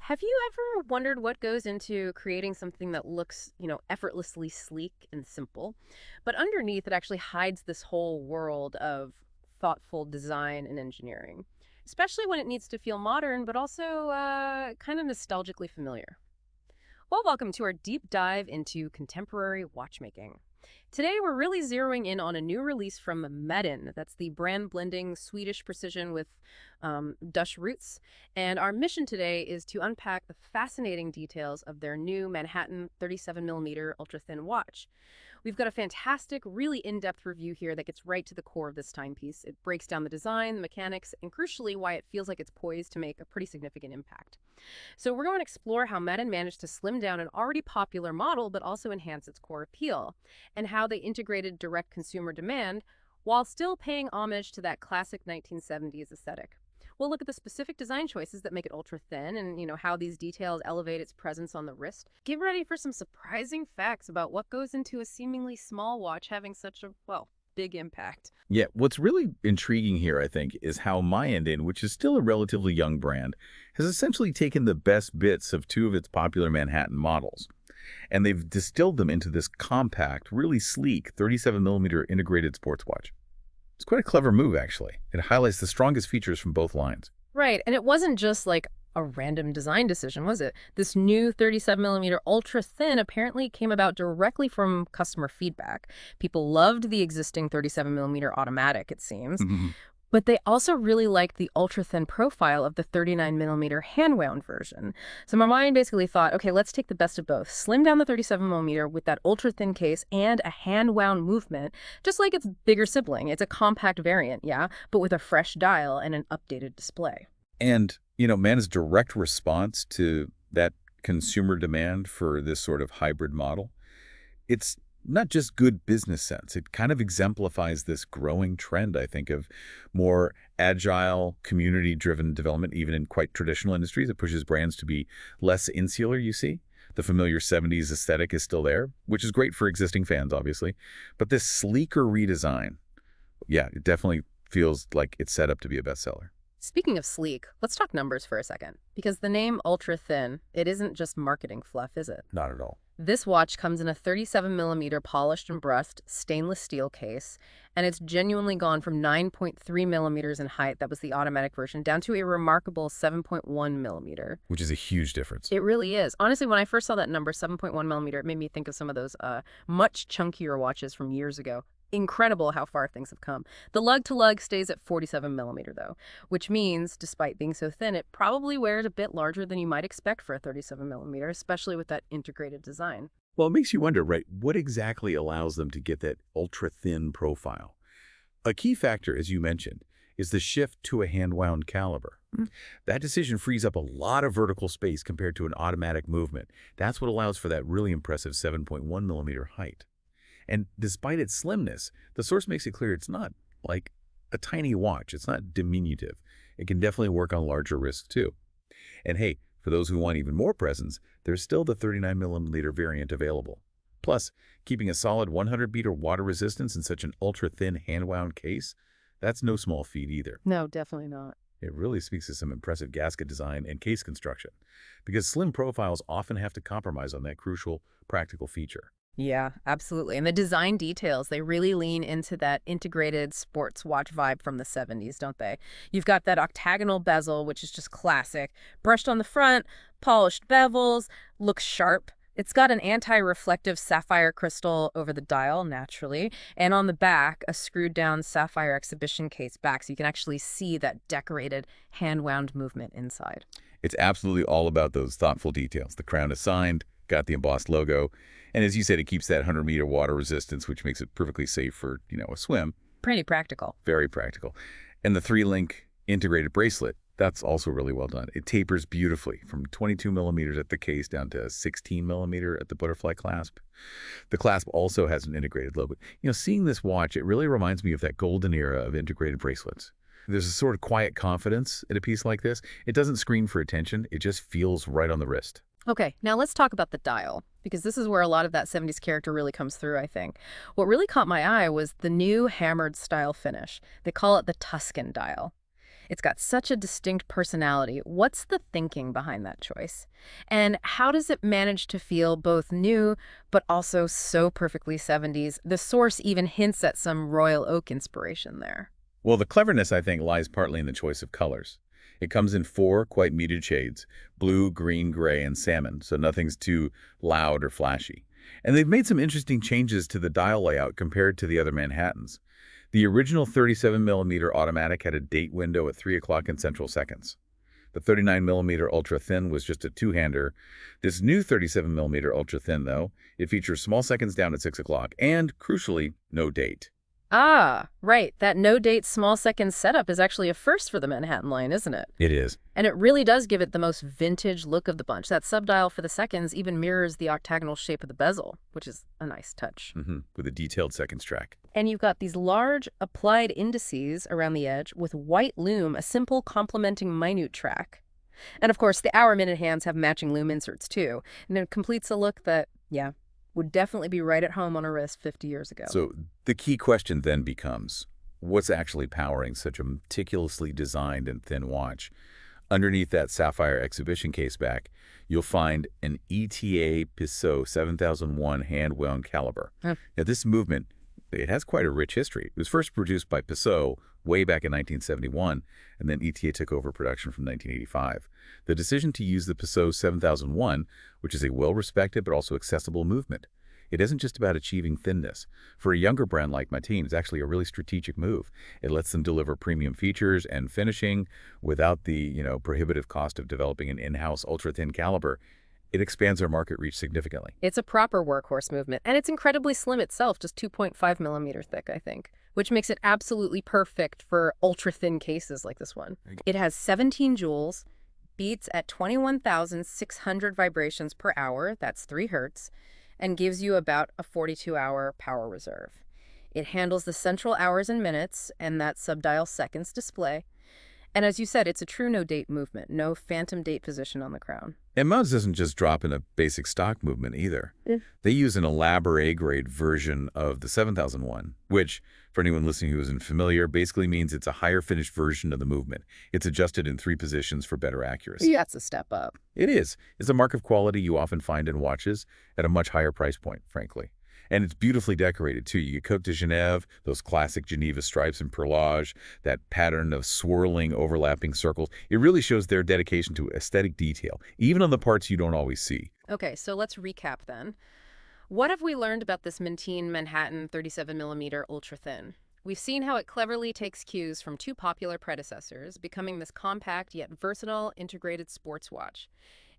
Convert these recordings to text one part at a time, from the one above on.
Have you ever wondered what goes into creating something that looks, effortlessly sleek and simple, but underneath it actually hides this whole world of thoughtful design and engineering, especially when it needs to feel modern, but also kind of nostalgically familiar? Well, welcome to our deep dive into contemporary watchmaking. Today, we're really zeroing in on a new release from Maen. That's the brand blending Swedish precision with Dutch roots. And our mission today is to unpack the fascinating details of their new Manhattan 37mm ultra thin watch. We've got a fantastic, really in-depth review here that gets right to the core of this timepiece. It breaks down the design, the mechanics, and crucially, why it feels like it's poised to make a pretty significant impact. So we're going to explore how Maen managed to slim down an already popular model, but also enhance its core appeal, and how they integrated direct consumer demand while still paying homage to that classic 1970s aesthetic. We'll look at the specific design choices that make it ultra thin and, how these details elevate its presence on the wrist. Get ready for some surprising facts about what goes into a seemingly small watch having such a, well, big impact. Yeah, what's really intriguing here, I think, is how Maen, which is still a relatively young brand, has essentially taken the best bits of two of its popular Manhattan models, and they've distilled them into this compact, really sleek 37mm integrated sports watch. It's quite a clever move, actually. It highlights the strongest features from both lines. Right, and it wasn't just like a random design decision, was it? This new 37mm ultra thin apparently came about directly from customer feedback. People loved the existing 37mm automatic, it seems. But they also really liked the ultra-thin profile of the 39mm hand-wound version. So my mind basically thought, okay, let's take the best of both. Slim down the 37mm with that ultra-thin case and a hand-wound movement, just like its bigger sibling. It's a compact variant, yeah, but with a fresh dial and an updated display. And, Man's direct response to that consumer demand for this sort of hybrid model, it's not just good business sense. It kind of exemplifies this growing trend, I think, of more agile, community-driven development, even in quite traditional industries. It pushes brands to be less insular, you see. The familiar 70s aesthetic is still there, which is great for existing fans, obviously. But this sleeker redesign, yeah, it definitely feels like it's set up to be a bestseller. Speaking of sleek, let's talk numbers for a second. Because the name ultra thin, it isn't just marketing fluff, is it? Not at all. This watch comes in a 37mm polished and brushed stainless steel case, and it's genuinely gone from 9.3 millimeters in height, that was the automatic version, down to a remarkable 7.1 millimeter. Which is a huge difference. It really is. Honestly, when I first saw that number, 7.1 millimeter, it made me think of some of those much chunkier watches from years ago. Incredible how far things have come. The lug-to-lug stays at 47mm though, which means, despite being so thin, it probably wears a bit larger than you might expect for a 37mm, especially with that integrated design. Well, it makes you wonder, right, what exactly allows them to get that ultra-thin profile? A key factor, as you mentioned, is the shift to a hand-wound caliber. That decision frees up a lot of vertical space compared to an automatic movement. That's what allows for that really impressive 7.1mm height. And despite its slimness, the source makes it clear it's not like a tiny watch. It's not diminutive. It can definitely work on larger wrists too. And hey, for those who want even more presence, there's still the 39mm variant available. Plus, keeping a solid 100-beater water resistance in such an ultra-thin hand-wound case, that's no small feat either. No, definitely not. It really speaks to some impressive gasket design and case construction, because slim profiles often have to compromise on that crucial practical feature. Yeah, absolutely. And the design details, they really lean into that integrated sports watch vibe from the 70s, don't they? You've got that octagonal bezel, which is just classic, brushed on the front, polished bevels, looks sharp. It's got an anti-reflective sapphire crystal over the dial, naturally, and on the back, a screwed-down sapphire exhibition case back, so you can actually see that decorated hand-wound movement inside. It's absolutely all about those thoughtful details. The crown is signed, got the embossed logo, and as you said, it keeps that 100-meter water resistance, which makes it perfectly safe for, a swim. Pretty practical. Very practical. And the 3-link integrated bracelet, that's also really well done. It tapers beautifully from 22mm at the case down to 16mm at the butterfly clasp. The clasp also has an integrated logo. Seeing this watch, it really reminds me of that golden era of integrated bracelets. There's a sort of quiet confidence in a piece like this. It doesn't scream for attention. It just feels right on the wrist. Okay, now let's talk about the dial, because this is where a lot of that 70s character really comes through, I think. What really caught my eye was the new hammered style finish. They call it the Tuscan dial. It's got such a distinct personality. What's the thinking behind that choice? And how does it manage to feel both new, but also so perfectly 70s? The source even hints at some Royal Oak inspiration there. Well, the cleverness, I think, lies partly in the choice of colors. It comes in 4 quite muted shades: blue, green, gray, and salmon, so nothing's too loud or flashy. And they've made some interesting changes to the dial layout compared to the other Manhattans. The original 37mm automatic had a date window at 3 o'clock in central seconds. The 39mm ultra-thin was just a two-hander. This new 37mm ultra-thin, though, it features small seconds down at 6 o'clock and, crucially, no date. Ah, right. That no-date small-second setup is actually a first for the Manhattan line, isn't it? It is. And it really does give it the most vintage look of the bunch. That subdial for the seconds even mirrors the octagonal shape of the bezel, which is a nice touch. With a detailed seconds track. And you've got these large applied indices around the edge with white lume, a simple complementing minute track. And of course, the hour-minute hands have matching lume inserts too. And it completes a look that, yeah, would definitely be right at home on a wrist 50 years ago. So the key question then becomes, what's actually powering such a meticulously designed and thin watch? Underneath that Sapphire exhibition case back, you'll find an ETA Peseux 7001 hand-wound caliber. Now, this movement, it has quite a rich history. It was first produced by Peseux way back in 1971, and then ETA took over production from 1985. The decision to use the Peseux 7001, which is a well-respected but also accessible movement, it isn't just about achieving thinness. For a younger brand like Maen, it's actually a really strategic move. It lets them deliver premium features and finishing without the, prohibitive cost of developing an in-house ultra-thin caliber. It expands their market reach significantly. It's a proper workhorse movement, and it's incredibly slim itself, just 2.5 millimeter thick, I think, which makes it absolutely perfect for ultra-thin cases like this one. It has 17 joules, beats at 21,600 vibrations per hour, that's 3 hertz, and gives you about a 42-hour power reserve. It handles the central hours and minutes and that subdial seconds display. And as you said, it's a true no-date movement, no phantom date position on the crown. And Maen doesn't just drop in a basic stock movement either. They use an elaborate A-grade version of the 7001, which, for anyone listening who isn't familiar, basically means it's a higher finished version of the movement. It's adjusted in 3 positions for better accuracy. That's a step up. It is. It's a mark of quality you often find in watches at a much higher price point, frankly. And it's beautifully decorated, too. You get Côte de Genève, those classic Geneva stripes and perlage, that pattern of swirling, overlapping circles. It really shows their dedication to aesthetic detail, even on the parts you don't always see. Okay, so let's recap then. What have we learned about this Maen Manhattan 37mm ultra-thin? We've seen how it cleverly takes cues from 2 popular predecessors, becoming this compact yet versatile integrated sports watch.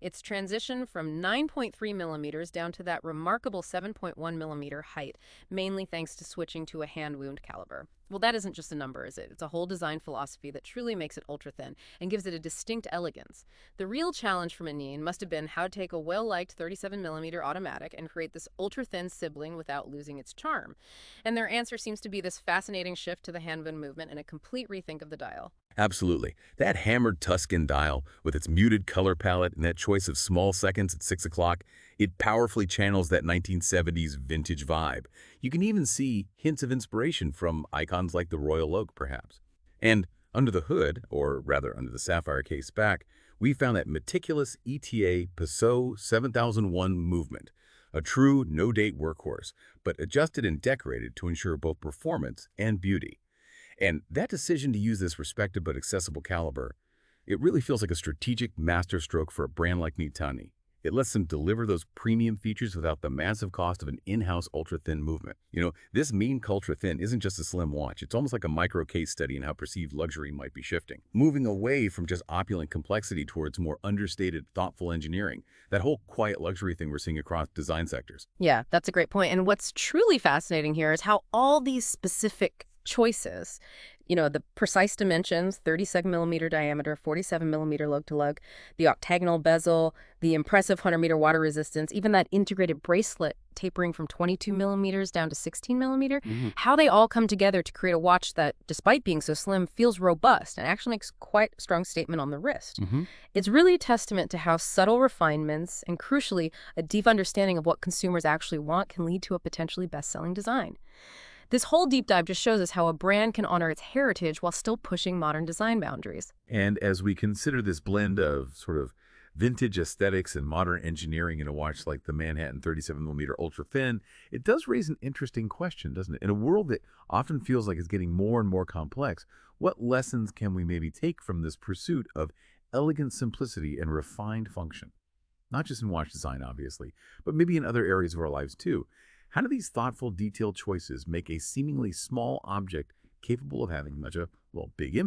Its transition from 9.3 millimeters down to that remarkable 7.1 millimeter height, mainly thanks to switching to a hand wound caliber. Well, that isn't just a number, is it? It's a whole design philosophy that truly makes it ultra-thin and gives it a distinct elegance. The real challenge for Maen must have been how to take a well-liked 37mm automatic and create this ultra-thin sibling without losing its charm. And their answer seems to be this fascinating shift to the hand wound movement and a complete rethink of the dial. Absolutely. That hammered Tuscan dial, with its muted color palette and that choice of small seconds at 6 o'clock, it powerfully channels that 1970s vintage vibe. You can even see hints of inspiration from icons like the Royal Oak, perhaps. And under the hood, or rather under the Sapphire case back, we found that meticulous ETA Peseux 7001 movement, a true no-date workhorse, but adjusted and decorated to ensure both performance and beauty. And that decision to use this respected but accessible caliber, it really feels like a strategic masterstroke for a brand like Maen. It lets them deliver those premium features without the massive cost of an in-house ultra-thin movement. This Maen ultra-thin isn't just a slim watch. It's almost like a micro case study in how perceived luxury might be shifting, moving away from just opulent complexity towards more understated, thoughtful engineering. That whole quiet luxury thing we're seeing across design sectors. Yeah, that's a great point. And what's truly fascinating here is how all these specific choices, the precise dimensions, 37mm diameter, 47mm lug-to-lug, the octagonal bezel, the impressive 100-meter water resistance, even that integrated bracelet tapering from 22mm down to 16mm, how they all come together to create a watch that, despite being so slim, feels robust and actually makes quite a strong statement on the wrist. It's really a testament to how subtle refinements and, crucially, a deep understanding of what consumers actually want can lead to a potentially best-selling design. This whole deep dive just shows us how a brand can honor its heritage while still pushing modern design boundaries. And as we consider this blend of sort of vintage aesthetics and modern engineering in a watch like the Manhattan 37mm Ultra Thin, it does raise an interesting question, doesn't it? In a world that often feels like it's getting more and more complex, what lessons can we maybe take from this pursuit of elegant simplicity and refined function? Not just in watch design, obviously, but maybe in other areas of our lives too. How do these thoughtful, detailed choices make a seemingly small object capable of having such a, well, big impact?